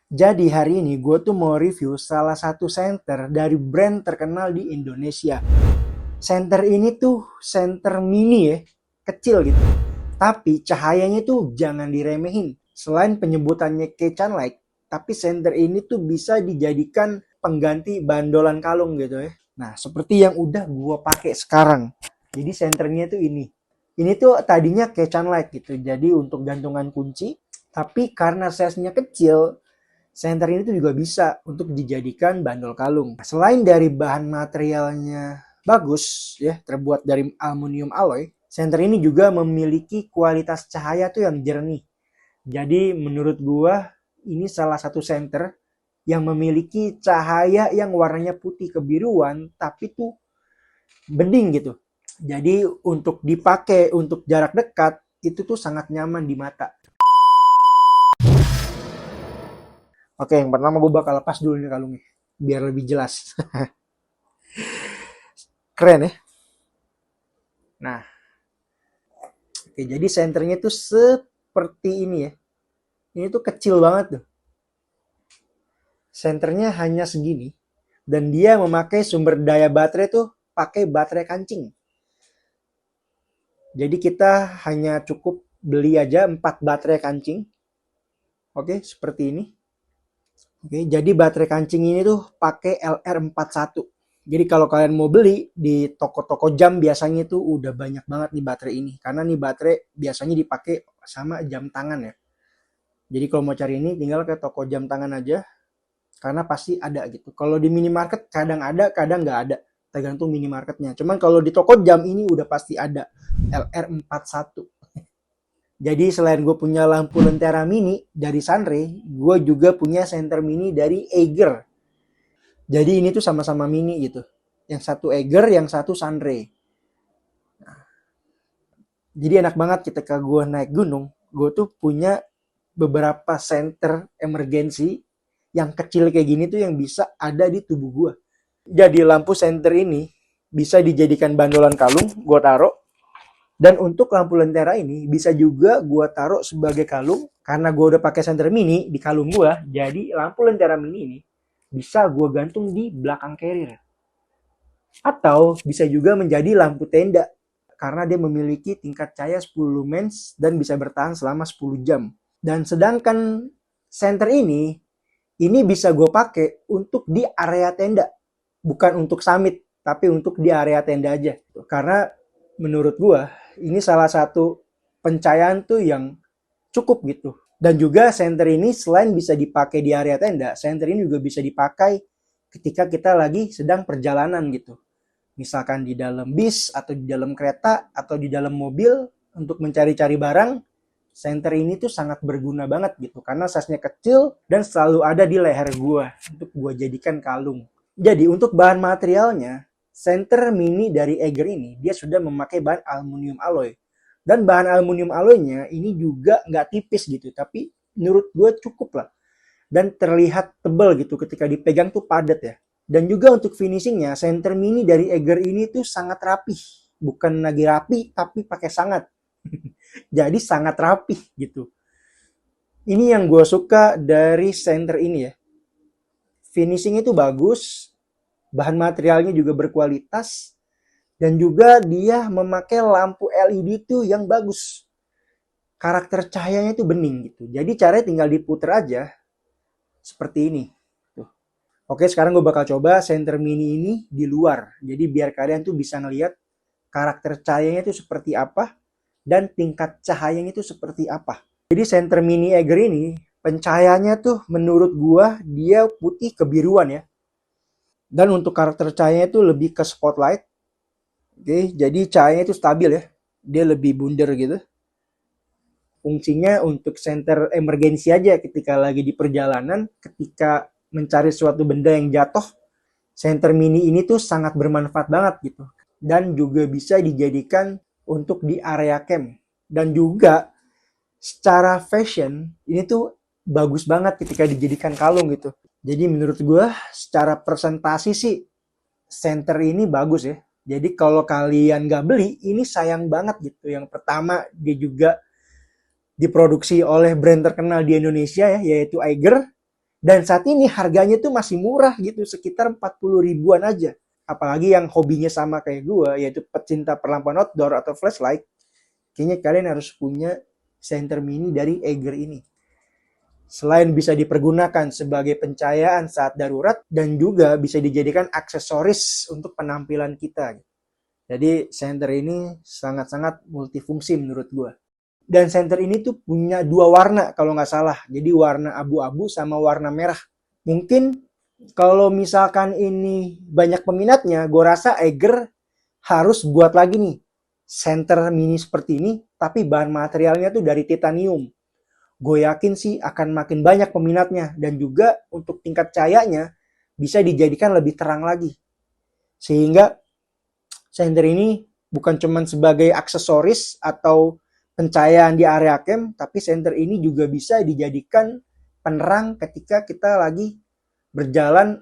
Jadi hari ini gue tuh mau review salah satu senter dari brand terkenal di Indonesia. Senter ini tuh senter mini ya, kecil gitu. Tapi cahayanya tuh jangan diremehin. Selain penyebutannya Kecan Light, tapi senter ini tuh bisa dijadikan pengganti bandolan kalung gitu ya. Nah, seperti yang udah gue pakai sekarang. Jadi senternya tuh ini. Ini tuh tadinya Kecan Light gitu. Jadi untuk gantungan kunci, tapi karena size-nya kecil, senter ini tuh juga bisa untuk dijadikan bandol kalung. Selain dari bahan materialnya bagus, ya terbuat dari aluminium alloy, senter ini juga memiliki kualitas cahaya tuh yang jernih. Jadi menurut gua ini salah satu senter yang memiliki cahaya yang warnanya putih kebiruan, tapi tuh bening gitu. Jadi untuk dipakai untuk jarak dekat itu tuh sangat nyaman di mata. Oke, yang pertama gue bakal lepas dulu nih kalungnya biar lebih jelas. Keren ya. Nah, oke, jadi senternya tuh seperti ini ya. Ini tuh kecil banget tuh. Senternya hanya segini dan dia memakai sumber daya baterai tuh pakai baterai kancing. Jadi kita hanya cukup beli aja 4 baterai kancing. Oke, seperti ini. Oke, jadi baterai kancing ini tuh pakai LR41. Jadi kalau kalian mau beli di toko-toko jam biasanya itu udah banyak banget nih baterai ini. Karena nih baterai biasanya dipakai sama jam tangan ya. Jadi kalau mau cari ini tinggal ke toko jam tangan aja. Karena pasti ada gitu. Kalau di minimarket kadang ada, kadang nggak ada. Tergantung minimarketnya. Cuman kalau di toko jam ini udah pasti ada LR41. Jadi selain gue punya lampu lentera mini dari Sunray, gue juga punya senter mini dari Eiger. Jadi ini tuh sama-sama mini gitu. Yang satu Eiger, yang satu Sunray. Jadi enak banget ketika gue naik gunung, gue tuh punya beberapa senter emergency yang kecil kayak gini tuh yang bisa ada di tubuh gue. Jadi lampu senter ini bisa dijadikan bandolan kalung, gue taruh. Dan untuk lampu lentera ini bisa juga gue taruh sebagai kalung karena gue udah pakai senter mini di kalung gue. Jadi lampu lentera mini ini bisa gue gantung di belakang carrier. Atau bisa juga menjadi lampu tenda karena dia memiliki tingkat cahaya 10 lumens dan bisa bertahan selama 10 jam. Dan sedangkan senter ini bisa gue pakai untuk di area tenda. Bukan untuk summit, tapi untuk di area tenda aja. Karena menurut gue, ini salah satu pencahayaan tuh yang cukup gitu. Dan juga senter ini selain bisa dipakai di area tenda, senter ini juga bisa dipakai ketika kita lagi sedang perjalanan gitu. Misalkan di dalam bis atau di dalam kereta atau di dalam mobil untuk mencari-cari barang, senter ini tuh sangat berguna banget gitu karena size-nya kecil dan selalu ada di leher gua untuk gua jadikan kalung. Jadi untuk bahan materialnya, senter mini dari Eiger ini dia sudah memakai bahan aluminium alloy. Dan bahan aluminium alloynya ini juga nggak tipis gitu, tapi menurut gue cukup lah. Dan terlihat tebal gitu ketika dipegang tuh padat ya. Dan juga untuk finishingnya, senter mini dari Eiger ini tuh sangat rapih. Bukan lagi rapi, tapi pakai sangat. Jadi sangat rapih gitu. Ini yang gue suka dari senter ini ya. Finishingnya itu bagus, bahan materialnya juga berkualitas, dan juga dia memakai lampu LED tuh yang bagus. Karakter cahayanya itu bening gitu. Jadi caranya tinggal diputer aja seperti ini. Oke, sekarang gue bakal coba senter mini ini di luar. Jadi biar kalian tuh bisa ngelihat karakter cahayanya itu seperti apa dan tingkat cahayanya itu seperti apa. Jadi senter mini Eiger ini pencahayaannya tuh menurut gua dia putih kebiruan ya. Dan untuk karakter cahayanya itu lebih ke spotlight. Oke, jadi cahayanya itu stabil ya. Dia lebih bundar gitu. Fungsinya untuk senter emergensi aja ketika lagi di perjalanan, ketika mencari suatu benda yang jatuh, senter mini ini tuh sangat bermanfaat banget gitu. Dan juga bisa dijadikan untuk di area camp. Dan juga secara fashion ini tuh bagus banget ketika dijadikan kalung gitu. Jadi menurut gue secara presentasi sih center ini bagus ya. Jadi kalau kalian nggak beli ini sayang banget gitu. Yang pertama dia juga diproduksi oleh brand terkenal di Indonesia ya, yaitu Eiger. Dan saat ini harganya tuh masih murah gitu, sekitar 40 ribuan aja. Apalagi yang hobinya sama kayak gue, yaitu pecinta perlampuan outdoor atau flashlight, kayaknya kalian harus punya senter mini dari Eiger ini. Selain bisa dipergunakan sebagai pencahayaan saat darurat, dan juga bisa dijadikan aksesoris untuk penampilan kita. Jadi senter ini sangat-sangat multifungsi menurut gue. Dan senter ini tuh punya dua warna kalau nggak salah. Jadi warna abu-abu sama warna merah. Mungkin kalau misalkan ini banyak peminatnya, gue rasa Eiger harus buat lagi nih senter mini seperti ini, tapi bahan materialnya tuh dari titanium. Gue yakin sih akan makin banyak peminatnya, dan juga untuk tingkat cahayanya bisa dijadikan lebih terang lagi. Sehingga senter ini bukan cuma sebagai aksesoris atau pencahayaan di area camp, tapi senter ini juga bisa dijadikan penerang ketika kita lagi berjalan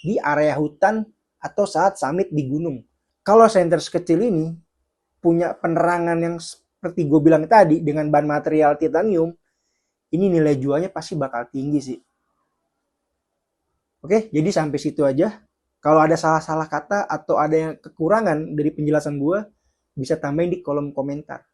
di area hutan atau saat summit di gunung. Kalau senter sekecil ini punya penerangan yang seperti gue bilang tadi dengan bahan material titanium, ini nilai jualnya pasti bakal tinggi sih. Oke, jadi sampai situ aja. Kalau ada salah-salah kata atau ada yang kekurangan dari penjelasan gue, bisa tambahin di kolom komentar.